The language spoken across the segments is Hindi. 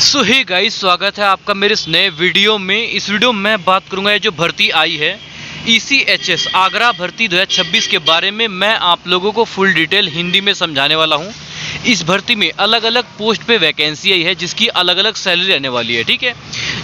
सो हे गाइस, स्वागत है आपका मेरे इस नए वीडियो में। इस वीडियो में मैं बात करूंगा ये जो भर्ती आई है ECHS आगरा भर्ती 2026 के बारे में। मैं आप लोगों को फुल डिटेल हिंदी में समझाने वाला हूं। इस भर्ती में अलग अलग पोस्ट पे वैकेंसी आई है जिसकी अलग अलग सैलरी रहने वाली है। ठीक है,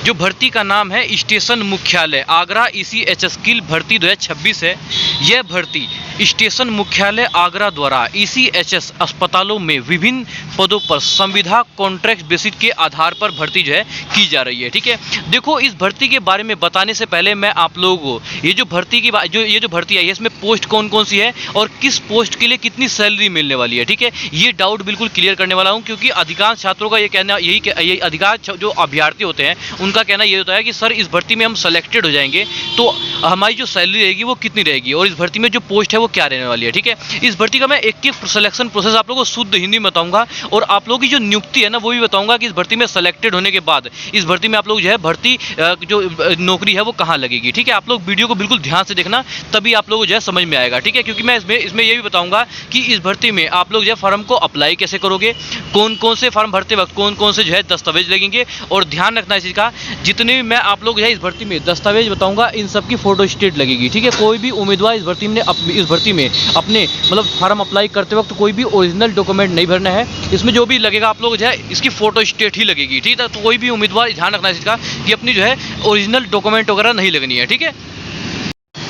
जो भर्ती का नाम है स्टेशन मुख्यालय आगरा ECHS स्किल भर्ती 2026 है। यह भर्ती स्टेशन मुख्यालय आगरा द्वारा ECHS अस्पतालों में विभिन्न पदों पर संविदा कॉन्ट्रैक्ट बेसिस के आधार पर भर्ती जो है की जा रही है। ठीक है, देखो इस भर्ती के बारे में बताने से पहले मैं आप लोगों को ये जो भर्ती की ये जो भर्ती आई है इसमें पोस्ट कौन कौन सी है और किस पोस्ट के लिए कितनी सैलरी मिलने वाली है, ठीक है, ये डाउट बिल्कुल क्लियर करने वाला हूं। क्योंकि अधिकांश छात्रों का ये कहना यही अधिकांश जो अभ्यर्थी होते हैं उनका कहना ये होता है कि सर इस भर्ती में हम सेलेक्टेड हो जाएंगे तो हमारी जो सैलरी रहेगी वो कितनी रहेगी और इस भर्ती में जो पोस्ट है वो क्या रहने वाली है। ठीक है, इस भर्ती का मैं एक सिलेक्शन प्रोसेस आप लोगों को शुद्ध हिंदी में बताऊंगा और आप लोगों की जो नियुक्ति है ना वो भी बताऊंगा कि इस भर्ती में सेलेक्टेड होने के बाद इस भर्ती में आप लोग जो है भर्ती जो नौकरी है वो कहाँ लगेगी। ठीक है, आप लोग वीडियो को बिल्कुल ध्यान से देखना तभी आप लोगों को जो है समझ में आएगा। ठीक है, क्योंकि मैं इसमें ये भी बताऊंगा कि इस भर्ती में आप लोग जो है फॉर्म को अप्लाई कैसे करोगे, कौन कौन से फॉर्म भरते वक्त कौन कौन से जो है दस्तावेज लगेंगे। और ध्यान रखना इस चीज़ का, जितने भी मैं आप लोग जो है इस भर्ती में दस्तावेज बताऊंगा इन सब की फोटो स्टेट लगेगी। ठीक है, कोई भी उम्मीदवार इस भर्ती में अपने मतलब फॉर्म अप्लाई करते वक्त कोई भी ओरिजिनल डॉक्यूमेंट नहीं भरना है। इसमें जो भी लगेगा आप लोग जो है इसकी फोटो स्टेट ही लगेगी। ठीक है, तो कोई भी उम्मीदवार ध्यान रखना इस चीज़ का कि अपनी जो है ओरिजिनल डॉक्यूमेंट वगैरह नहीं लगनी है। ठीक है,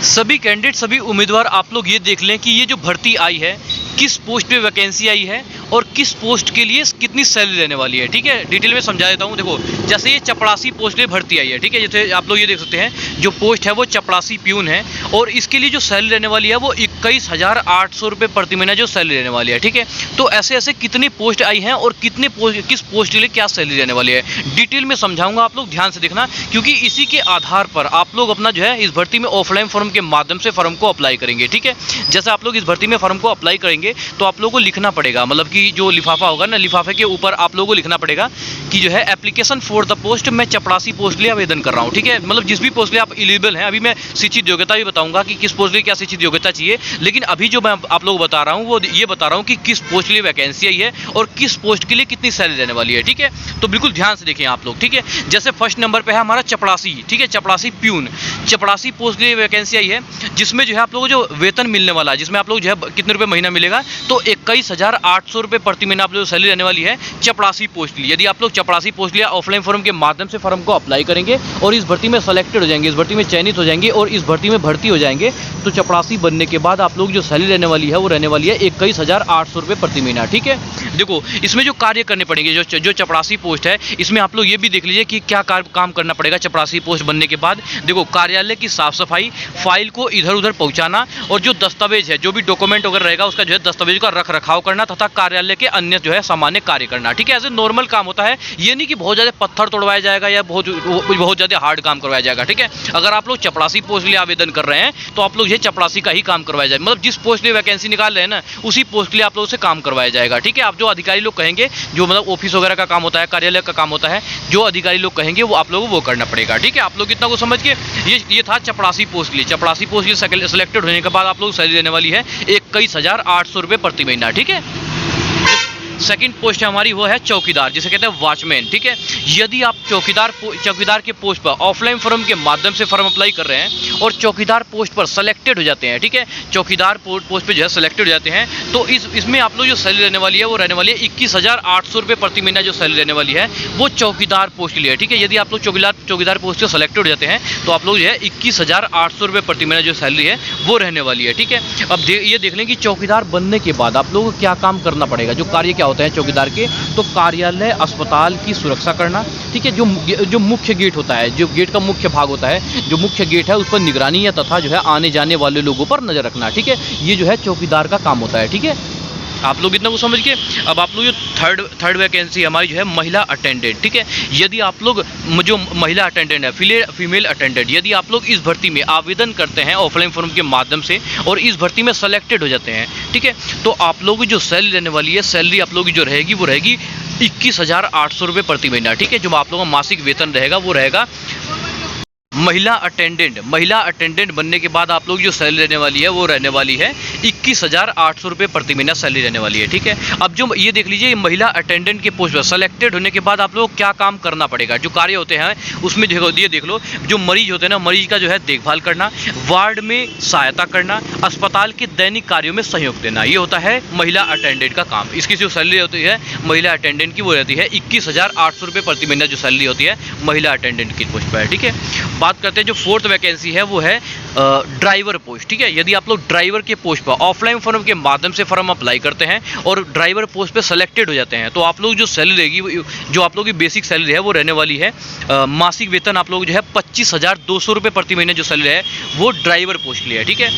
सभी कैंडिडेट सभी उम्मीदवार आप लोग ये देख लें कि ये जो भर्ती आई है किस पोस्ट पे वैकेंसी आई है और किस पोस्ट के लिए कितनी सैलरी रहने वाली है। ठीक है, डिटेल में समझा देता हूँ। देखो जैसे ये चपरासी पोस्ट पे भर्ती आई है। ठीक है, जैसे आप लोग ये देख सकते हैं जो पोस्ट है वो चपरासी प्यून है और इसके लिए जो सैलरी रहने वाली है वो 21,800 रुपये प्रति महीना जो सैलरी रहने वाली है। ठीक है, तो ऐसे ऐसे कितनी पोस्ट आई हैं और किस पोस्ट के लिए क्या सैलरी रहने वाली है डिटेल में समझाऊंगा। आप लोग ध्यान से देखना क्योंकि इसी के आधार पर आप लोग अपना जो है इस भर्ती में ऑफलाइन फॉर्म के माध्यम से फॉर्म को अप्लाई करेंगे। ठीक है, जैसे आप लोग इस भर्ती में फॉर्म को अप्लाई करेंगे तो आप लोगों को लिखना पड़ेगा, मतलब कि जो लिफाफा होगा ना लिफाफे के ऊपर आप लोगों को लिखना पड़ेगा कि जो है एप्लीकेशन फॉर द पोस्ट मैं चपरासी पोस्ट के लिए आवेदन कर रहा हूँ। ठीक है, मतलब जिस भी पोस्ट के लिए आप एलिजिबल हैं। अभी मैं शिक्षित योग्यता भी बताऊंगा कि किस पोस्ट के लिए क्या शिक्षित योग्यता चाहिए, लेकिन अभी जो मैं आप लोगों को बता रहा हूँ वो ये बता रहा हूँ कि किस पोस्ट के लिए वैकेंसी आई है और किस पोस्ट के लिए कितनी सैलरी रहने वाली है। ठीक है, तो बिल्कुल ध्यान से देखें आप लोग। ठीक है, जैसे फर्स्ट नंबर पर है हमारा चपरासी। ठीक है, चपरासी प्यून चपरासी पोस्ट के लिए वैकेंसी आई है जिसमें जो है आप लोगों को जो वेतन मिलने वाला है जिसमें आप लोग जो है कितने रुपये महीना मिलेगा तो 21,800 रुपये प्रति महीना आप लोग सैलरी रहने वाली है चपरासी पोस्ट के लिए। यदि आप लोग चपरासी पोस्ट के लिए ऑफलाइन फॉर्म के माध्यम से फॉर्म को अप्लाई करेंगे और इस भर्ती में सेलेक्टेड हो जाएंगे, इस भर्ती में चयनित हो जाएंगे और इस भर्ती में भर्ती हो जाएंगे तो चपरासी बनने के बाद आप लोग जो सैलरी रहने वाली है वो रहने वाली है 21,800 रुपये प्रति महीना। ठीक है, देखो इसमें जो कार्य करने पड़ेंगे जो चपरासी पोस्ट है इसमें आप लोग ये भी देख लीजिए कि क्या काम करना पड़ेगा चपरासी पोस्ट बनने के बाद। देखो कार्यालय की साफ सफाई, फाइल को इधर उधर पहुंचाना और जो दस्तावेज है जो भी डॉक्यूमेंट वगैरह रहेगा उसका जो है दस्तावेज का रख रखाव करना तथा कार्यालय के अन्य जो है सामान्य कार्य करना। ठीक है, ऐसे नॉर्मल काम होता है, ये नहीं कि बहुत ज़्यादा पत्थर तोड़वाया जाएगा या बहुत ज़्यादा हार्ड काम करवाया जाएगा। ठीक है, अगर आप लोग चपरासी पोस्ट के लिए आवेदन कर रहे हैं तो आप लोग ये चपरासी का ही काम करवाया जाए, मतलब जिस पोस्ट के लिए वैकेंसी निकाल रहे हैं ना उसी पोस्ट के लिए आप लोगों से काम करवाया जाएगा। ठीक है, आप जो अधिकारी लोग कहेंगे जो मतलब ऑफिस वगैरह का काम होता है कार्यालय का काम होता है जो अधिकारी लोग कहेंगे वो आप लोगों को वो करना पड़ेगा। ठीक है, आप लोग इतना को समझ के ये था चपरासी पोस्ट के लिए। चपरासी पोस्ट के लिए सेलेक्टेड होने के बाद आप लोग सैलरी देने वाली है 21,800 रुपये प्रति महीना। ठीक है, सेकंड पोस्ट हमारी वो है चौकीदार जिसे कहते हैं वॉचमैन। ठीक है, यदि आप चौकीदार के पोस्ट पर ऑफलाइन फॉर्म के माध्यम से फॉर्म अप्लाई कर रहे हैं और चौकीदार पोस्ट पर सेलेक्टेड हो जाते हैं, ठीक है, चौकीदार पोस्ट पे जो है सेलेक्टेड हो जाते हैं तो इसमें आप लोग जो सैलरी रहने वाली है वो रहने वाली है 21,800 रुपये प्रति महीना जो सैलरी रहने वाली है वो चौकीदार पोस्ट के लिए। ठीक है, यदि आप लोग चौकीदार पोस्ट से सेलेक्टेड हो जाते हैं तो आप लोग जो है 21,800 रुपये प्रति महीना जो सैलरी है वो रहने वाली है। ठीक है, अब ये देख लें कि चौकीदार बनने के बाद आप लोगों को क्या काम करना पड़ेगा, जो कार्य क्या होते हैं चौकीदार के, तो कार्यालय अस्पताल की सुरक्षा करना। ठीक है, जो मुख्य गेट होता है, जो गेट का मुख्य भाग होता है, जो मुख्य गेट है उस पर निगरानी या तथा जो है आने जाने वाले लोगों पर नजर रखना। ठीक है, ये जो है चौकीदार का काम होता है। ठीक है, आप लोग इतना को समझ के अब आप लोग जो थर्ड वैकेंसी हमारी जो है महिला अटेंडेंट। ठीक है, यदि आप लोग जो महिला अटेंडेंट है फीमेल अटेंडेंट, यदि आप लोग इस भर्ती में आवेदन करते हैं ऑफलाइन फॉर्म के माध्यम से और इस भर्ती में सेलेक्टेड हो जाते हैं, ठीक है, तो आप लोगों की जो सैलरी रहने वाली है सैलरी आप लोगों की जो रहेगी वो रहेगी 21,800 रुपये प्रति महीना। ठीक है, जो आप लोगों का मासिक वेतन रहेगा वो रहेगा महिला अटेंडेंट बनने के बाद आप लोग जो सैलरी रहने वाली है वो रहने वाली है 21,800 रुपये प्रति महीना सैलरी रहने वाली है। ठीक है, अब जो ये देख लीजिए, महिला अटेंडेंट के पोस्ट पर सेलेक्टेड होने के बाद आप लोग क्या काम करना पड़ेगा, जो कार्य होते हैं उसमें देखो, ये देख लो, जो मरीज होते हैं ना, मरीज का जो है देखभाल करना, वार्ड में सहायता करना, अस्पताल के दैनिक कार्यों में सहयोग देना, ये होता है महिला अटेंडेंट का काम। इसकी जो सैलरी होती है महिला अटेंडेंट की, वो रहती है 21,800 रुपये प्रति महीना जो सैलरी होती है महिला अटेंडेंट की पोस्ट पर है। ठीक है, बात करते हैं जो फोर्थ वैकेंसी है, वो है ड्राइवर पोस्ट। ठीक है, यदि आप लोग ड्राइवर के पोस्ट पर ऑफलाइन फॉर्म के माध्यम से फॉर्म अप्लाई करते हैं और ड्राइवर पोस्ट पे सेलेक्टेड हो जाते हैं, तो आप लोग जो सैलरी रहेगी, जो आप लोग की बेसिक सैलरी है, वो रहने वाली है मासिक वेतन आप लोग जो है 25,200 रुपये प्रति महीने जो सैलरी है वो ड्राइवर पोस्ट के लिए है। ठीक है,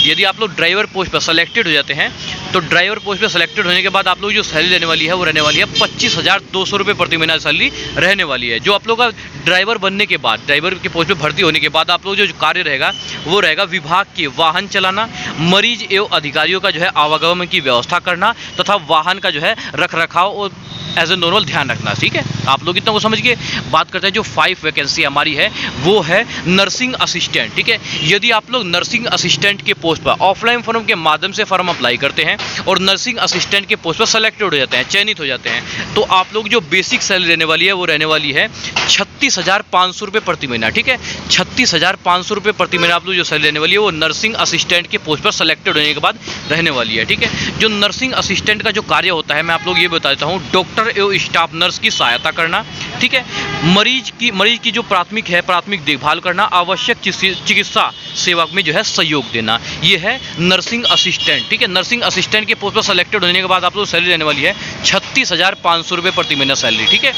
यदि आप लोग ड्राइवर पोस्ट पर सेलेक्टेड हो जाते हैं, तो ड्राइवर पोस्ट पर सेलेक्टेड होने के बाद आप लोग जो सैलरी रहने वाली है वो रहने वाली है 25,200 रुपये प्रति महीना सैलरी रहने वाली है। जो आप लोग का ड्राइवर बनने के बाद, ड्राइवर के पोस्ट पे भर्ती होने के बाद आप लोग जो कार्य रहेगा वो रहेगा विभाग के वाहन चलाना, मरीज एवं अधिकारियों का जो है आवागमन की व्यवस्था करना तथा वाहन का जो है रख रखाव और एज ए नॉर्मल ध्यान रखना। ठीक है, आप लोग इतना को समझ के बात करते हैं। जो 5 वैकेंसी हमारी है वो है नर्सिंग असिस्टेंट। ठीक है, यदि आप लोग नर्सिंग असिस्टेंट के पोस्ट पर ऑफलाइन फॉर्म के माध्यम से फॉर्म अप्लाई करते हैं और नर्सिंग असिस्टेंट के पोस्ट पर सेलेक्टेड हो जाते हैं, चयनित हो जाते हैं, तो आप लोग जो बेसिक सैलरी रहने वाली है वो रहने वाली है 36,500 रुपये प्रति महीना। ठीक है, 36,500 रुपये प्रति महीना आप लोग जो सैलरी रहने वाली है वो नर्सिंग असिस्टेंट के पोस्ट पर सेलेक्टेड होने के बाद रहने वाली है। ठीक है, जो नर्सिंग असिस्टेंट का जो कार्य होता है मैं आप लोग ये बता देता हूँ, डॉक्टर एवं स्टाफ नर्स की सहायता करना। ठीक है, मरीज की जो प्राथमिक देखभाल करना, आवश्यक चिकित्सा सेवा में जो है सहयोग देना, ये है नर्सिंग असिस्टेंट। ठीक है, नर्सिंग असिस्टेंट के पोस्ट पर सेलेक्टेड होने के बाद आप लोग सैलरी रहने वाली है 36,500 रुपये प्रति महीना सैलरी। ठीक है,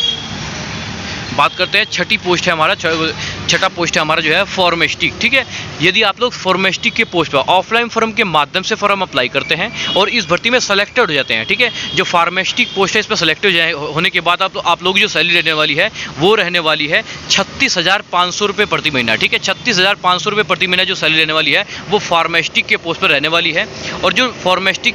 बात करते हैं छठी पोस्ट है हमारा, छठा पोस्ट है हमारा जो है फार्मासिस्ट। ठीक है, यदि आप लोग फार्मासिस्ट के पोस्ट पर ऑफलाइन फॉर्म के माध्यम से फॉर्म अप्लाई करते हैं और इस भर्ती में सेलेक्टेड हो जाते हैं, ठीक है, जो फार्मासिस्ट पोस्ट है इस पर सेलेक्टेड होने के बाद आप लोग जो सैलरी रहने वाली है वो रहने वाली है 36,500 रुपये प्रति महीना। ठीक है, 36,500 रुपये प्रति महीना जो सैलरी रहने वाली है वो फार्मासिस्ट के पोस्ट पर रहने वाली है। और जो फार्मासिस्ट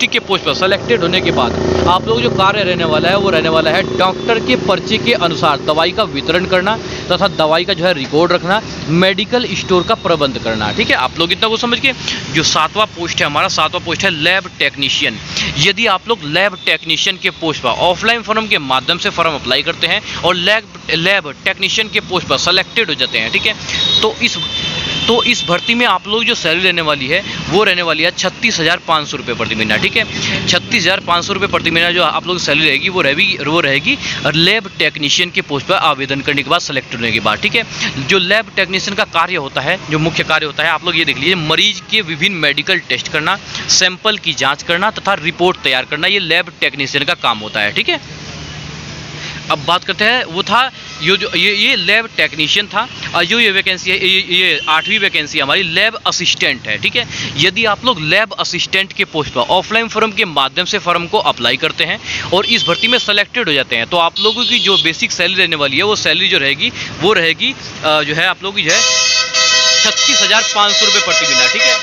के पोस्ट पर सेलेक्टेड होने के बाद आप लोग जो कार्य रहने वाला है वो रहने वाला है डॉक्टर के पर्चे के अनुसार दवाई का वितरण करना तथा दवाई का जो है रिकॉर्ड रखना, मेडिकल स्टोर का प्रबंध करना। ठीक है, आप लोग इतना को समझ के जो 7वां पोस्ट है हमारा, 7वां पोस्ट है लैब टेक्नीशियन। यदि आप लोग लैब टेक्नीशियन के पोस्ट पर ऑफलाइन फॉर्म के माध्यम से फॉर्म अप्लाई करते हैं और लैब टेक्नीशियन के पोस्ट पर सेलेक्टेड हो जाते हैं, ठीक है, तो इस भर्ती में आप लोग जो सैलरी रहने वाली है वो रहने वाली है 36,500 रुपये प्रति महीना। ठीक है, 36,500 रुपये प्रति महीना जो आप लोग सैलरी रहेगी वो रहेगी लैब टेक्नीशियन के पोस्ट पर आवेदन करने के बाद सेलेक्ट होने के बाद। ठीक है, जो लैब टेक्नीशियन का कार्य होता है, जो मुख्य कार्य होता है, आप लोग ये देख लीजिए, मरीज के विभिन्न मेडिकल टेस्ट करना, सैंपल की जाँच करना तथा रिपोर्ट तैयार करना, ये लैब टेक्नीशियन का काम होता है। ठीक है, अब बात करते हैं, वो था ये लैब टेक्नीशियन था। और जो ये वैकेंसी है, ये 8वीं वैकेंसी हमारी लैब असिस्टेंट है। ठीक है, यदि आप लोग लैब असिस्टेंट के पोस्ट पर ऑफलाइन फॉर्म के माध्यम से फॉर्म को अप्लाई करते हैं और इस भर्ती में सेलेक्टेड हो जाते हैं, तो आप लोगों की जो बेसिक सैलरी रहने वाली है वो सैलरी जो रहेगी वो रहेगी जो है आप लोगों की जो है 36,500 रुपये प्रति महीना। ठीक है,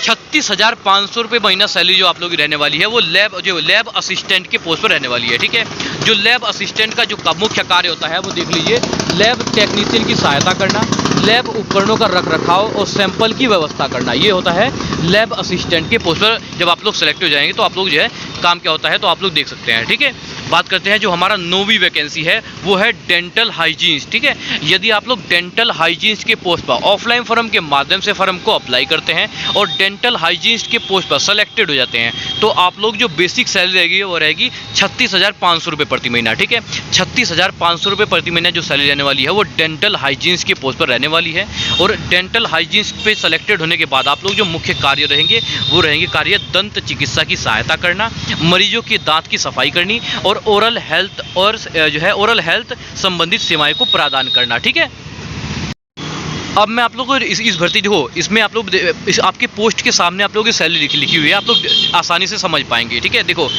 36,500 रुपये महीना सैलरी जो आप लोग की रहने वाली है वो लैब असिस्टेंट के पोस्ट पर रहने वाली है। ठीक है, जो लैब असिस्टेंट का जो मुख्य कार्य होता है वो देख लीजिए, लैब टेक्नीशियन की सहायता करना, लैब उपकरणों का रख रखाव और सैंपल की व्यवस्था करना, ये होता है लैब असिस्टेंट के पोस्ट पर। जब आप लोग सेलेक्ट हो जाएंगे तो आप लोग जो है काम क्या होता है तो आप लोग देख सकते हैं। ठीक है, बात करते हैं जो हमारा 9वीं वैकेंसी है वो है डेंटल हाइजीनिस्ट। ठीक है, यदि आप लोग डेंटल हाइजीनिस्ट के पोस्ट पर ऑफलाइन फॉर्म के माध्यम से फॉर्म को अप्लाई करते हैं और डेंटल हाइजीनिस्ट के पोस्ट पर सेलेक्टेड हो जाते हैं, तो आप लोग जो बेसिक सैलरी रहेगी वो रहेगी 36,500 रुपये प्रति महीना। ठीक है, 36,500 रुपये प्रति महीना जो सैलरी रहने वाली है वो डेंटल हाइजीनिस्ट के पोस्ट पर रहने वाली है। और डेंटल हाइजीनिस्ट पे सेलेक्टेड होने के बाद आप लोग जो मुख्य कार्य रहेंगे वो रहेंगे कार्य दंत चिकित्सा की सहायता करना, मरीजों के दांत की सफाई करनी और ओरल हेल्थ और जो है ओरल हेल्थ संबंधित सेवाएं को प्रदान करना। ठीक है, अब मैं आप लोगों को इस भर्ती देखो, इसमें आप लोग आपके पोस्ट के सामने आप लोगों की सैलरी लिखी हुई है, आप लोग आसानी से समझ पाएंगे। ठीक है, देखो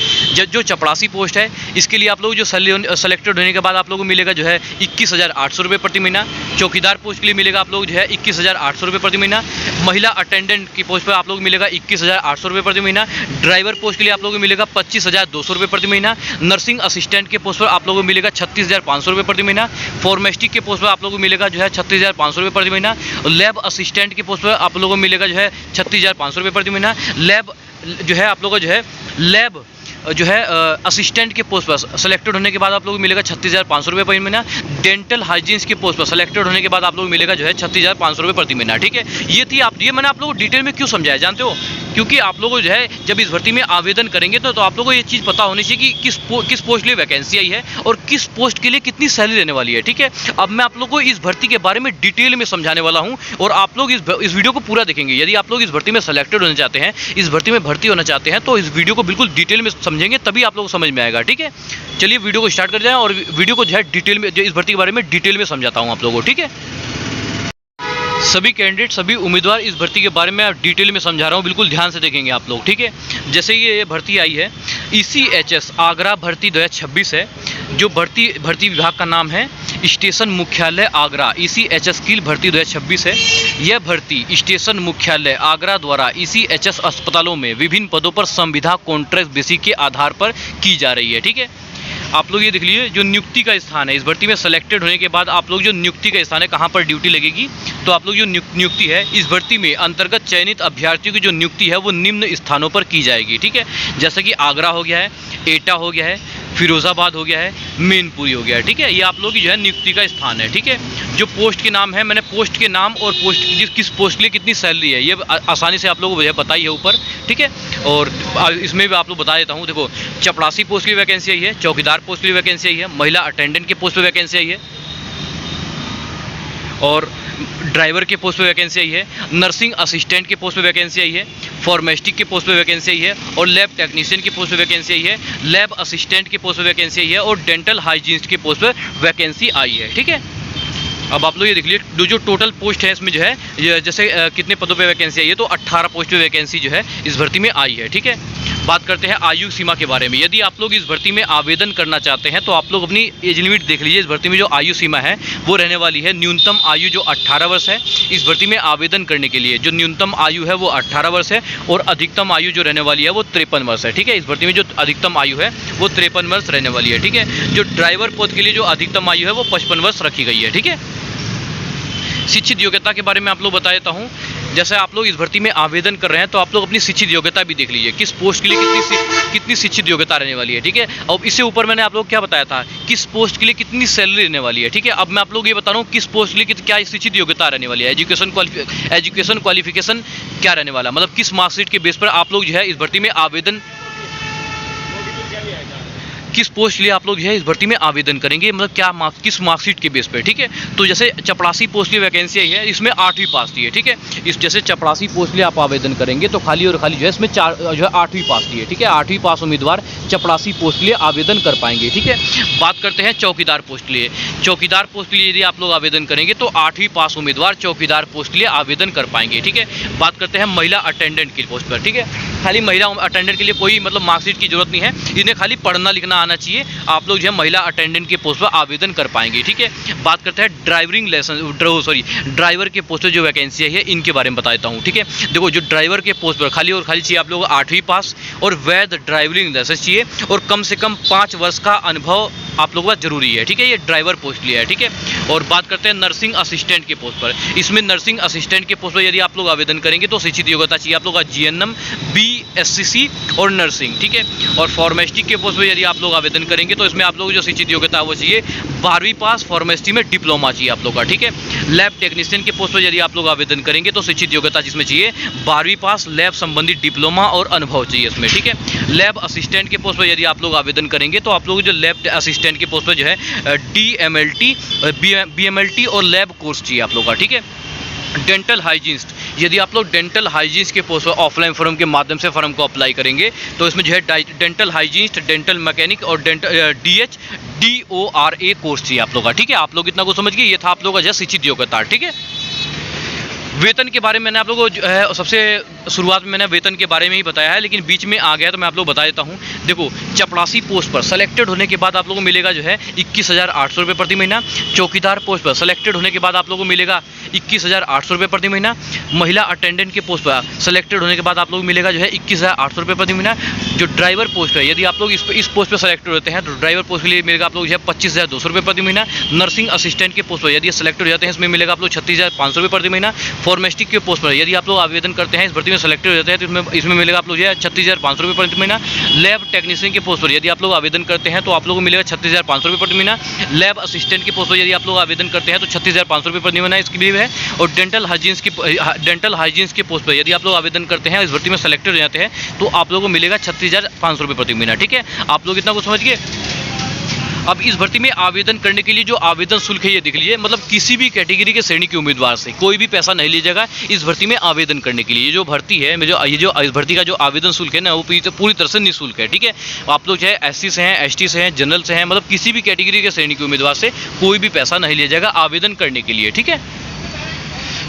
जो चपरासी पोस्ट है इसके लिए आप लोग जो सैलरी सेलेक्टेड होने के बाद आप लोगों को मिलेगा जो है 21,800 रुपये प्रति महीना। चौकीदार पोस्ट के लिए मिलेगा आप लोग जो है 21,800 रुपये प्रति महीना। महिला अटेंडेंट की पोस्ट पर आप लोगों को मिलेगा 21,800 रुपये प्रति महीना। ड्राइवर पोस्ट के लिए आप लोगों को मिलेगा 25,200 रुपये प्रति महीना। नर्सिंग असिस्टेंट के पोस्ट पर आप लोगों को मिलेगा 36,500 रुपये प्रति महीना। फार्मेस्टिक के पोस्ट पर आप लोगों को मिलेगा जो है 36,500 रुपये प्रति महीना। लैब असिस्टेंट के पोस्ट पर आप लोगों को मिलेगा जो है 36,500 रुपये प्रति महीना। लैब जो है आप लोगों को जो है लैब जो है असिस्टेंट के पोस्ट पर सेलेक्टेड होने के बाद आप लोगों को मिलेगा 36,500 रुपये प्रति महीना। डेंटल हाइजीन्स के पोस्ट पर सेलेक्टेड होने के बाद आप लोगों को मिलेगा जो है 36,500 रुपये प्रति महीना। ठीक है, ये मैंने आप लोगों को डिटेल में क्यों समझाया जानते हो? क्योंकि आप लोगों को जो है जब इस भर्ती में आवेदन करेंगे तो आप लोगों को ये चीज़ पता होनी चाहिए कि किस पोस्ट के लिए वैकेंसी आई है और किस पोस्ट के लिए कितनी सैलरी रहने वाली है। ठीक है, अब मैं आप लोगों को इस भर्ती के बारे में डिटेल में समझाने वाला हूँ और आप लोग इस वीडियो को पूरा देखेंगे। यदि आप लोग इस भर्ती में सेलेक्टेड होना चाहते हैं, इस भर्ती में भर्ती होना चाहते हैं, तो इस वीडियो को बिल्कुल डिटेल में समझेंगे, तभी आप लोगों को समझ में आएगा। ठीक है, चलिए वीडियो को स्टार्ट कर जाएं और वीडियो को जो है डिटेल में, जो इस भर्ती के बारे में डिटेल में समझाता हूँ आप लोगों को। ठीक है, सभी कैंडिडेट, सभी उम्मीदवार इस भर्ती के बारे में डिटेल में समझा रहा हूँ, बिल्कुल ध्यान से देखेंगे आप लोग। ठीक है, जैसे ये भर्ती आई है ECHS आगरा भर्ती 2026 है। जो भर्ती विभाग का नाम है स्टेशन मुख्यालय आगरा। ECHS की भर्ती 2026 है। यह भर्ती स्टेशन मुख्यालय आगरा द्वारा ECHS अस्पतालों में विभिन्न पदों पर संविदा कॉन्ट्रैक्ट बेसिस के आधार पर की जा रही है। ठीक है, आप लोग ये देख लीजिए, जो नियुक्ति का स्थान है इस भर्ती में सेलेक्टेड होने के बाद आप लोग जो नियुक्ति का स्थान है, कहाँ पर ड्यूटी लगेगी, तो आप लोग जो नियुक्ति है इस भर्ती में अंतर्गत चयनित अभ्यर्थियों की जो नियुक्ति है वो निम्न स्थानों पर की जाएगी। ठीक है, जैसे कि आगरा हो गया है, एटा हो गया है, फिरोजाबाद हो गया है, मैनपुरी हो गया है। ठीक है, ये आप लोग की जो है नियुक्ति का स्थान है। ठीक है, जो पोस्ट के नाम है, मैंने पोस्ट के नाम और किस पोस्ट के लिए कितनी सैलरी है ये आसानी से आप लोगों को पता ही है ऊपर। ठीक है, और इसमें भी आप लोग बता देता हूँ। देखो, चपरासी पोस्ट की वैकेंसी आई है, चौकीदार पोस्ट की वैकेंसी आई है, महिला अटेंडेंट के पोस्ट पर वैकेंसी आई है और ड्राइवर के पोस्ट पे वैकेंसी आई है, नर्सिंग असिस्टेंट के पोस्ट पे वैकेंसी आई है, फार्मेस्टिक के पोस्ट पे वैकेंसी आई है और लैब टेक्नीशियन के पोस्ट पे वैकेंसी आई है, लैब असिस्टेंट के पोस्ट पे वैकेंसी आई है और डेंटल हाइजीनिस्ट के पोस्ट पे वैकेंसी आई है। ठीक है, अब आप लोग ये देख लीजिए, जो टोटल पोस्ट है इसमें जो है जैसे कितने पदों पे वैकेंसी आई है, तो 18 पोस्ट पे वैकेंसी जो है इस भर्ती में आई है। ठीक है, बात करते हैं आयु सीमा के बारे में। यदि आप लोग इस भर्ती में आवेदन करना चाहते हैं तो आप लोग अपनी एज लिमिट देख लीजिए। इस भर्ती में जो आयु सीमा है वो रहने वाली है, न्यूनतम आयु जो 18 वर्ष है। इस भर्ती में आवेदन करने के लिए जो न्यूनतम आयु है वो 18 वर्ष है और अधिकतम आयु जो रहने वाली है वो 53 वर्ष है। ठीक है, इस भर्ती में जो अधिकतम आयु है वो 53 वर्ष रहने वाली है। ठीक है, जो ड्राइवर पद के लिए जो अधिकतम आयु है वो 55 वर्ष रखी गई है। ठीक है, शिक्षित योग्यता के बारे में आप लोग बता देता हूँ। जैसे आप लोग इस भर्ती में आवेदन कर रहे हैं तो आप लोग अपनी शिक्षित योग्यता भी देख लीजिए, किस पोस्ट के लिए कितनी शिक्षित योग्यता रहने वाली है। ठीक है, और इससे ऊपर मैंने आप लोग क्या बताया था, किस पोस्ट के लिए कितनी सैलरी रहने वाली है। ठीक है, अब मैं आप लोग ये बता रहा हूँ किस पोस्ट के लिए क्या शिक्षित योग्यता रहने वाली है, एजुकेशन क्वालिफिकेशन क्या रहने वाला, मतलब किस मार्कशीट के बेस पर आप लोग जो है इस भर्ती में आवेदन, किस पोस्ट के लिए आप लोग जो है इस भर्ती में आवेदन करेंगे, मतलब किस मार्कशीट के बेस पे। ठीक है, तो जैसे चपरासी पोस्ट की वैकेंसी आई है, इसमें 8वीं पास थी है। ठीक है, इस जैसे चपरासी पोस्ट के लिए आप आवेदन करेंगे तो खाली और खाली जो है इसमें जो है 8वीं पास थी है। ठीक है, 8वीं पास उम्मीदवार चपरासी पोस्ट के लिए आवेदन कर पाएंगे। ठीक है, बात करते हैं चौकीदार पोस्ट के लिए। चौकीदार पोस्ट के लिए यदि आप लोग आवेदन करेंगे तो 8वीं पास उम्मीदवार चौकीदार पोस्ट के लिए आवेदन कर पाएंगे। ठीक है, बात करते हैं महिला अटेंडेंट की पोस्ट पर। ठीक है, खाली महिला अटेंडेंट के लिए कोई मतलब मार्कशीट की जरूरत नहीं है, इन्हें खाली पढ़ना लिखना आना चाहिए, आप लोग जो है महिला अटेंडेंट के पोस्ट पर आवेदन कर पाएंगे। ठीक है, बात करते हैं ड्राइवर के पोस्ट पर जो वैकेंसी है इनके बारे में बता देता हूँ। ठीक है, देखो, जो ड्राइवर के पोस्ट पर खाली और खाली चाहिए आप लोग 8वीं पास और वैध ड्राइविंग लाइसेंस चाहिए और कम से कम 5 वर्ष का अनुभव आप लोगों का जरूरी है। ठीक है, ये ड्राइवर पोस्ट लिया है। ठीक है, और बात करते हैं नर्सिंग असिस्टेंट के पोस्ट पर। इसमें नर्सिंग असिस्टेंट के पोस्ट पर यदि आप लोग आवेदन करेंगे तो शिक्षित योग्यता चाहिए आप लोग का GNM, BSCC और नर्सिंग। ठीक है, और फार्मेस्टिक के पोस्ट पर यदि आप लोग आवेदन करेंगे तो इसमें आप लोग जो शिक्षित योग्यता है वो चाहिए 12वीं पास, फार्मेसी में डिप्लोमा चाहिए आप लोग का। ठीक है, लैब टेक्नीशियन के पोस्ट पर यदि आप लोग आवेदन करेंगे तो शिक्षित योग्यता जिसमें चाहिए 12वीं पास, लैब संबंधित डिप्लोमा और अनुभव चाहिए इसमें। ठीक है, लैब असिस्टेंट के पोस्ट पर यदि आप लोग आवेदन करेंगे तो आप लोग जो लैब असिस्टेंट के पोस्ट पर जो है DMLT, BMLT और लैब कोर्स चाहिए आप लोग का। ठीक है, डेंटल हाइजीनिस्ट, यदि आप लोग डेंटल हाइजीनिस्ट के पोस्ट पर ऑफलाइन फॉर्म के माध्यम से फॉर्म को अप्लाई करेंगे तो इसमें जो है डेंटल हाइजीनिस्ट, डेंटल मैकेनिक और DORA कोर्स चाहिए आप लोग का। ठीक है, आप लोग इतना को समझ गए, ये था आप लोग का जो शिक्षित योग्यता। ठीक है, वेतन के बारे में मैंने आप लोगों को जो है सबसे शुरुआत में मैंने वेतन के बारे में ही बताया है, लेकिन बीच में आ गया तो मैं आप लोगों को बता देता हूँ। देखो, चपरासी पोस्ट पर सेलेक्टेड होने के बाद आप लोगों को मिलेगा जो है 21,800 रुपये प्रति महीना। चौकीदार पोस्ट पर सेलेक्टेड होने के बाद आप लोगों को मिलेगा 21,800 रुपये प्रति महीना। महिला अटेंडेंट के पोस्ट पर सेलेक्टेड होने के बाद आप लोगों को मिलेगा जो है 21,800 रुपये प्रति महीना। जो ड्राइवर पोस्ट है, यदि आप लोग इस पोस्ट पर सेलेक्टेड होते हैं तो ड्राइवर पोस्ट के लिए मिलेगा आप लोग जो है 25,200 रुपये प्रति महीना। नर्सिंग असिस्टेंट के पोस्ट पर यदि सेलेक्टेड हो जाते हैं, इसमें मिलेगा आप लोग 36,500 रुपये प्रति महीना। फार्मेस्टिक के पोस्ट पर यदि आप लोग आवेदन करते हैं, इस भर्ती में सेलेक्टेड हो जाते हैं तो इसमें मिलेगा आप लोग जो है 36,500 रुपये प्रति महीना। लैब टेक्नीशियन के पोस्ट पर यदि आप लोग आवेदन करते हैं तो आप लोगों को मिलेगा 36,500 रुपये प्रति महीना। लैब असिस्टेंट के पोस्ट पर यदि आप लोग आवेदन करते हैं तो 36,500 रुपये प्रति महीना इसकी भी है। और डेंटल हाइजीन्स के पोस्ट पर यदि आप लोग आवेदन करते हैं, इस भर्ती में सेलेक्टेड हो जाते हैं तो आप लोगों को मिलेगा 36,500 रुपये प्रति महीना। ठीक है, आप लोग इतना कुछ समझ गए। अब इस भर्ती में आवेदन करने के लिए जो आवेदन शुल्क है ये देख लीजिए, मतलब किसी भी कैटेगरी के श्रेणी के उम्मीदवार से कोई भी पैसा नहीं लिया जाएगा इस भर्ती में आवेदन करने के लिए। ये जो भर्ती है, ये जो इस भर्ती का जो आवेदन शुल्क है ना, वो पूरी तरह से निःशुल्क है। ठीक है, आप लोग चाहे SC से हैं, ST से हैं, जनरल से हैं, मतलब किसी भी कैटेगरी के श्रेणी के उम्मीदवार से कोई भी पैसा नहीं लिया जाएगा आवेदन करने के लिए। ठीक है,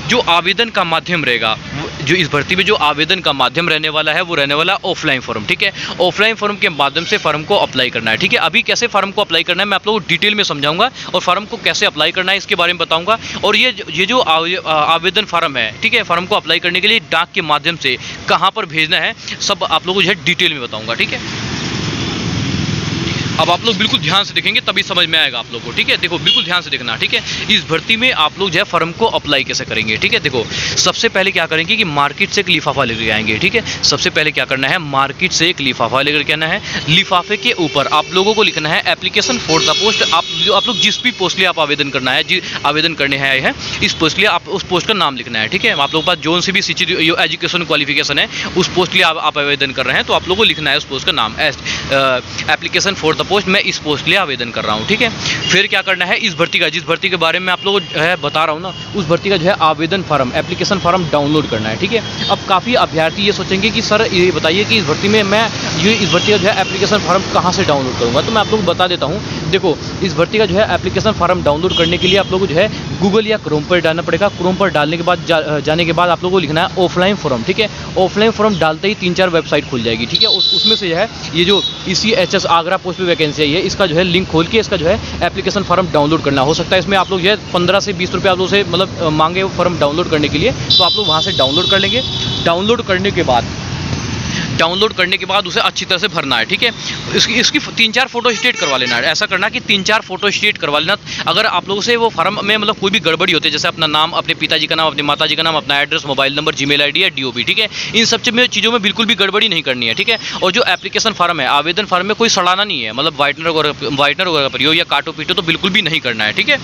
जो आवेदन का माध्यम रहेगा, जो इस भर्ती में जो आवेदन का माध्यम रहने वाला है वो रहने वाला ऑफलाइन फॉर्म। ठीक है, ऑफलाइन फॉर्म के माध्यम से फॉर्म को अप्लाई करना है। ठीक है, अभी कैसे फॉर्म को अप्लाई करना है मैं आप लोगों को डिटेल में समझाऊंगा और फॉर्म को कैसे अप्लाई करना है इसके बारे में बताऊंगा। और ये जो आवेदन फॉर्म है, ठीक है, फॉर्म को अप्लाई करने के लिए डाक के माध्यम से कहाँ पर भेजना है सब आप लोगों को जो है डिटेल में बताऊँगा। ठीक है, अब आप लोग बिल्कुल ध्यान से देखेंगे तभी समझ में आएगा आप लोग को। ठीक है, देखो बिल्कुल ध्यान से देखना। ठीक है, इस भर्ती में आप लोग जो है फॉर्म को अप्लाई कैसे करेंगे। ठीक है, देखो सबसे पहले क्या करेंगे कि मार्केट से एक लिफाफा लेकर आएंगे। ठीक है, सबसे पहले क्या करना है, मार्केट से एक लिफाफा लेकर के आना है। लिफाफे के ऊपर आप लोगों को लिखना है एप्लीकेशन फॉर द पोस्ट। आप लोग जिस भी पोस्ट के लिए आप आवेदन करना है, आवेदन करने आए हैं, इस पोस्ट के लिए आप उस पोस्ट का नाम लिखना है। ठीक है, आप लोगों के पास जोन से भी शिक्षित एजुकेशन क्वालिफिकेशन है, उस पोस्ट के लिए आप आवेदन कर रहे हैं तो आप लोगों को लिखना है उस पोस्ट का नाम, एप्लीकेशन फॉर द पोस्ट। मैं इस पोस्ट के लिए आवेदन कर रहा हूँ। ठीक है, फिर क्या करना है, इस भर्ती का, जिस भर्ती के बारे में आप लोगों को है बता रहा हूँ ना, उस भर्ती का जो है आवेदन फॉर्म, एप्लीकेशन फॉर्म डाउनलोड करना है। ठीक है, अब काफ़ी अभ्यर्थी ये सोचेंगे कि सर ये बताइए कि इस भर्ती में मैं इस भर्ती का जो है एप्लीकेशन फॉर्म कहाँ से डाउनलोड करूँगा, तो मैं आप लोग को बता देता हूँ। देखो, इस भर्ती का जो है एप्लीकेशन फॉर्म डाउनलोड करने के लिए आप लोगों को जो है गूगल या क्रोम पर डालना पड़ेगा। क्रोम पर डालने के बाद जाने के बाद आप लोगों को लिखना है ऑफलाइन फॉर्म। ठीक है, ऑफलाइन फॉर्म डालते ही 3-4 वेबसाइट खुल जाएगी। ठीक है, उसमें से जो है ये जो ECHS आगरा पोस्ट पे वैकेंसी है, इसका जो है लिंक खोल के इसका जो है एप्लीकेशन फॉर्म डाउनलोड करना हो सकता है। इसमें आप लोग जो है 15 से 20 रुपये आप लोग से मतलब मांगे फॉर्म डाउनलोड करने के लिए, तो आप लोग वहाँ से डाउनलोड कर लेंगे। डाउनलोड करने के बाद उसे अच्छी तरह से भरना है। ठीक है, इसकी 3-4 फोटो स्टेट करवा लेना है। ऐसा करना कि 3-4 फोटो स्टेट करवा लेना। अगर आप लोगों से वो फॉर्म में मतलब कोई भी गड़बड़ी होती है, जैसे अपना नाम, अपने पिताजी का नाम, अपनी माताजी का नाम, अपना address, mobile number, Gmail ID या DOB, ठीक है, इन सब चीज़ों में बिल्कुल भी गड़बड़ी नहीं करनी है। ठीक है, और जो एप्लीकेशन फॉर्म है, आवेदन फॉर्म में कोई सड़ाना नहीं है, मतलब वाइटनर वगैरह का प्रयोग या काटो पीटो तो बिल्कुल भी नहीं करना है। ठीक है,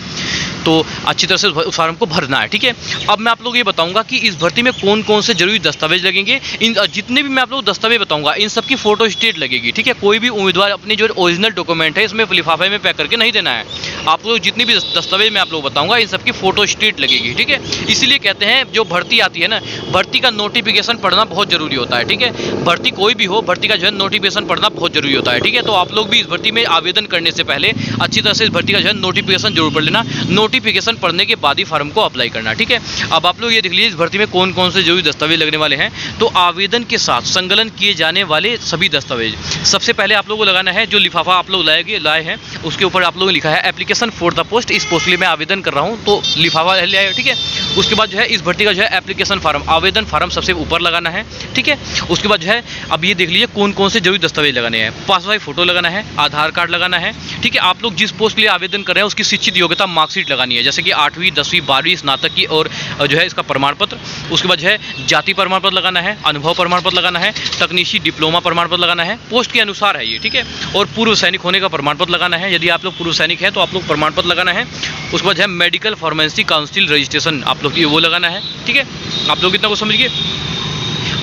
तो अच्छी तरह से उस फॉर्म को भरना है। ठीक है, अब मैं आप लोग ये बताऊंगा कि इस भर्ती में कौन कौन से जरूरी दस्तावेज लगेंगे। इन जितने भी मैं आप लोग दस्तावेज बताऊंगा इन सबकी फोटो स्टेट लगेगी। ठीक है, कोई भी उम्मीदवार अपनी जो ओरिजिनल डॉक्यूमेंट है इसमें लिफाफे में पैक करके नहीं देना है। आप लोग जितनी भी दस्तावेज मैं आप लोग बताऊंगा इन सबकी फोटो स्टेट लगेगी। ठीक है, इसीलिए कहते हैं जो भर्ती आती है ना, भर्ती का नोटिफिकेशन पढ़ना बहुत जरूरी होता है। ठीक है, भर्ती कोई भी हो, भर्ती का जो है नोटिफिकेशन पढ़ना बहुत जरूरी होता है। ठीक है, तो आप लोग भी इस भर्ती में आवेदन करने से पहले अच्छी तरह से इस भर्ती का जो है नोटिफिकेशन जरूर पढ़ लेना। नोटिफिकेशन पढ़ने के बाद ही फॉर्म को अप्लाई करना। ठीक है, अब आप लोग ये देख लीजिए इस भर्ती में कौन कौन से जरूरी दस्तावेज लगने वाले हैं। तो आवेदन के साथ संकलन किए जाने वाले सभी दस्तावेज सबसे पहले आप लोगों को लगाना है। जो लिफाफा आप लोग लाए हैं उसके ऊपर आप लोगों ने लिखा है एप्लीकेशन फॉर द पोस्ट। इस पोस्ट के लिए मैं आवेदन कर रहा हूँ तो लिफाफा ले आए। ठीक है, उसके बाद जो है इस भर्ती का जो है एप्लीकेशन फॉर्म, आवेदन फॉर्म सबसे ऊपर लगाना है। ठीक है, उसके बाद जो है अब ये देख लीजिए कौन कौन से जरूरी दस्तावेज लगाने हैं। पासपोर्ट फोटो लगाना है, आधार कार्ड लगाना है। ठीक है, आप लोग जिस पोस्ट के लिए आवेदन कर रहे हैं उसकी शिक्षित योग्यता मार्कशीट लगानी है, जैसे कि 8वीं 10वीं 12वीं स्नातक की और जो है इसका प्रमाण पत्र। उसके बाद जो है जाति प्रमाण पत्र लगाना है, अनुभव प्रमाण पत्र लगाना है, तकनीकी डिप्लोमा प्रमाण पत्र लगाना है, पोस्ट के अनुसार है ये। ठीक है, और पूर्व सैनिक होने का प्रमाण पत्र लगाना है, यदि आप लोग पूर्व सैनिक हैं तो आप लोग प्रमाण पत्र लगाना है। उसके बाद जो है मेडिकल फार्मेसी काउंसिल रजिस्ट्रेशन आप लोग वो लगाना है। ठीक है, आप लोग इतना को समझिए।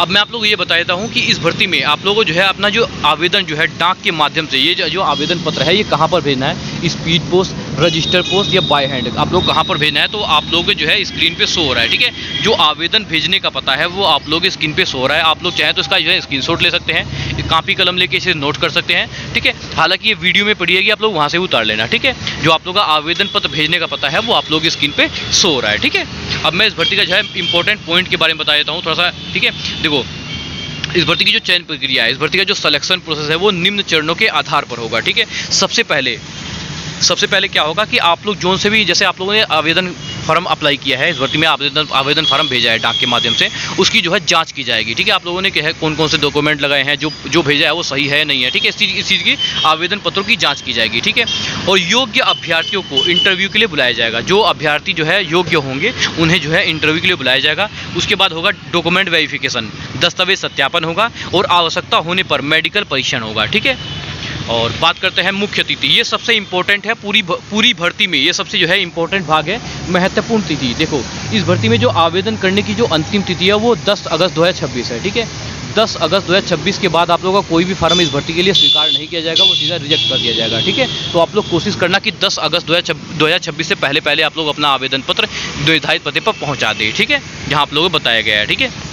अब मैं आप लोगों को ये बता देता हूँ कि इस भर्ती में आप लोगों को जो है अपना जो आवेदन जो है डाक के माध्यम से, ये जो आवेदन पत्र है ये कहाँ पर भेजना है, स्पीड पोस्ट, रजिस्टर पोस्ट या बाय हैंड, आप लोग कहाँ पर भेजना है तो आप लोगों के जो है स्क्रीन पे शो हो रहा है। ठीक है, जो आवेदन भेजने का पता है वो आप लोग स्क्रीन पे शो हो रहा है। आप लोग चाहें तो इसका जो है स्क्रीनशॉट ले सकते हैं, कॉपी कलम लेके इसे नोट कर सकते हैं, ठीक है। हालांकि ये वीडियो में पड़ी है कि आप लोग वहाँ से उतार लेना, ठीक है। जो आप लोग का आवेदन पत्र भेजने का पता है वो आप लोग की स्क्रीन पे शो हो रहा है, ठीक है। अब मैं इस भर्ती का जो है इंपॉर्टेंट पॉइंट के बारे में बता देता हूँ थोड़ा सा, ठीक है। देखो, इस भर्ती की जो चयन प्रक्रिया है, इस भर्ती का जो सिलेक्शन प्रोसेस है वो निम्न चरणों के आधार पर होगा, ठीक है। सबसे पहले क्या होगा कि आप लोग जोन से भी, जैसे आप लोगों ने आवेदन फॉर्म अप्लाई किया है, इस भर्ती में आवेदन फॉर्म भेजा है डाक के माध्यम से, उसकी जो है जांच की जाएगी, ठीक है। आप लोगों ने क्या है कौन कौन से डॉक्यूमेंट लगाए हैं, जो भेजा है वो सही है नहीं है, ठीक है। इस चीज़ की आवेदन पत्रों की जाँच की जाएगी, ठीक है। और योग्य अभ्यर्थियों को इंटरव्यू के लिए बुलाया जाएगा। जो अभ्यर्थी जो है योग्य होंगे उन्हें जो है इंटरव्यू के लिए बुलाया जाएगा। उसके बाद होगा डॉक्यूमेंट वेरिफिकेशन, दस्तावेज सत्यापन होगा और आवश्यकता होने पर मेडिकल परीक्षण होगा, ठीक है। और बात करते हैं मुख्य तिथि, ये सबसे इम्पोर्टेंट है पूरी भर्ती में, ये सबसे जो है इम्पोर्टेंट भाग है, महत्वपूर्ण तिथि। देखो, इस भर्ती में जो आवेदन करने की जो अंतिम तिथि है वो 10 अगस्त 2026 है, ठीक है। 10 अगस्त 2026 के बाद आप लोगों का कोई भी फार्म इस भर्ती के लिए स्वीकार नहीं किया जाएगा, वो सीधा रिजेक्ट कर दिया जाएगा, ठीक है। तो आप लोग कोशिश करना कि 10 अगस्त 2026 से पहले आप लोग अपना आवेदन पत्र निर्धारित पते पर पहुँचा दें, ठीक है, जहाँ आप लोगों को बताया गया है, ठीक है।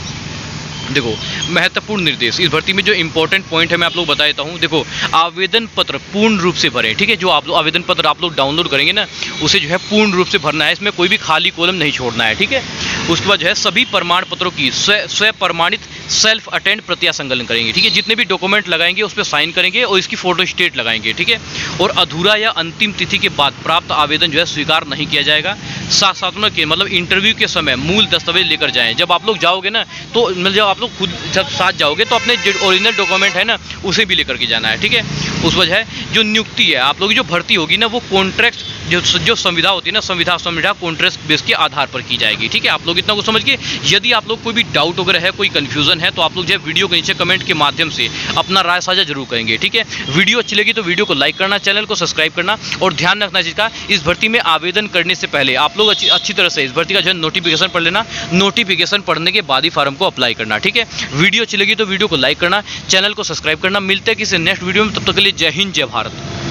देखो, महत्वपूर्ण निर्देश, इस भर्ती में जो इंपॉर्टेंट पॉइंट है मैं आप लोग बता देता हूँ। देखो, आवेदन पत्र पूर्ण रूप से भरें, ठीक है। जो आप लोग आवेदन पत्र आप लोग डाउनलोड करेंगे ना, उसे जो है पूर्ण रूप से भरना है, इसमें कोई भी खाली कॉलम नहीं छोड़ना है, ठीक है। उसके बाद जो है सभी प्रमाण पत्रों की स्व प्रमाणित सेल्फ अटेंड प्रतिया संकलन करेंगे, ठीक है। जितने भी डॉक्यूमेंट लगाएंगे उस पर साइन करेंगे और इसकी फोटो स्टेट लगाएंगे, ठीक है। और अधूरा या अंतिम तिथि के बाद प्राप्त आवेदन जो है स्वीकार नहीं किया जाएगा। साक्षात्कार के मतलब इंटरव्यू के समय मूल दस्तावेज लेकर जाएं। जब आप लोग जाओगे ना, तो मतलब जब आप लोग खुद जब साथ जाओगे तो अपने जो ओरिजिनल डॉक्यूमेंट है ना उसे भी लेकर के जाना है, ठीक है। उस वजह है जो नियुक्ति है, आप लोग की जो भर्ती होगी ना वो कॉन्ट्रैक्ट जो संविदा होती है ना, संविदा कॉन्ट्रैक्ट बेस के आधार पर की जाएगी, ठीक है। आप लोग इतना कुछ समझ के, यदि आप लोग कोई भी डाउट वगैरह है, कोई कन्फ्यूजन है, तो आप लोग जो है वीडियो के नीचे कमेंट के माध्यम से अपना राय साझा जरूर करेंगे, ठीक है। वीडियो अच्छी लगी तो वीडियो को लाइक करना, चैनल को सब्सक्राइब करना और ध्यान रखना चीज़ का, इस भर्ती में आवेदन करने से पहले आप लोग अच्छी तरह से इस भर्ती का जो है नोटिफिकेशन पढ़ लेना, नोटिफिकेशन पढ़ने के बाद ही फॉर्म को अप्लाई करना, ठीक है। वीडियो अच्छी लगी तो वीडियो को लाइक करना, चैनल को सब्सक्राइब करना। मिलते हैं किसी नेक्स्ट वीडियो में, तब तक के लिए जय हिंद जय भारत।